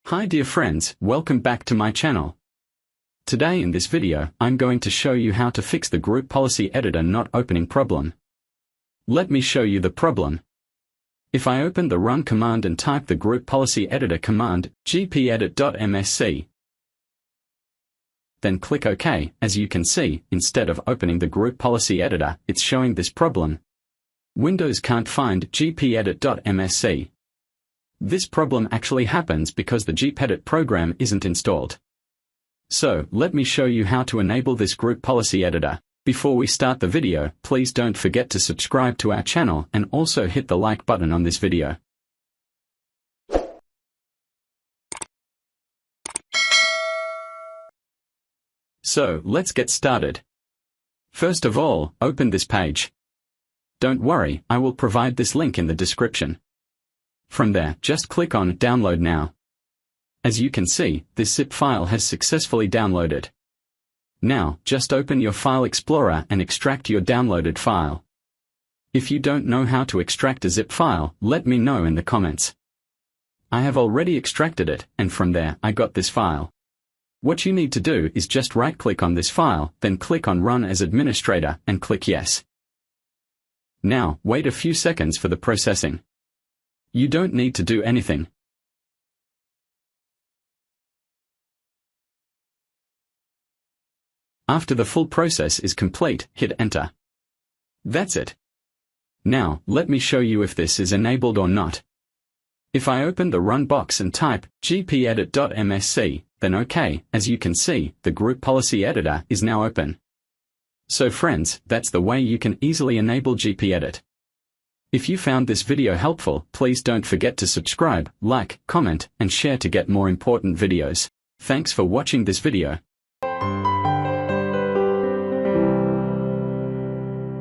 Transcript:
Hi dear friends, welcome back to my channel. Today in this video, I'm going to show you how to fix the group policy editor not opening problem. Let me show you the problem. If I open the run command and type the group policy editor command, GpEdit.msc, then click OK, as you can see, instead of opening the group policy editor, it's showing this problem. Windows can't find GpEdit.msc. This problem actually happens because the GpEdit program isn't installed. So, let me show you how to enable this group policy editor. Before we start the video, please don't forget to subscribe to our channel and also hit the like button on this video. So, let's get started. First of all, open this page. Don't worry, I will provide this link in the description. From there, just click on Download Now. As you can see, this zip file has successfully downloaded. Now, just open your File Explorer and extract your downloaded file. If you don't know how to extract a zip file, let me know in the comments. I have already extracted it, and from there, I got this file. What you need to do is just right-click on this file, then click on Run as Administrator, and click Yes. Now, wait a few seconds for the processing. You don't need to do anything. After the full process is complete, hit Enter. That's it. Now, let me show you if this is enabled or not. If I open the Run box and type GpEdit.msc, then OK, as you can see, the group policy editor is now open. So friends, that's the way you can easily enable GpEdit. If you found this video helpful, please don't forget to subscribe, like, comment, and share to get more important videos. Thanks for watching this video.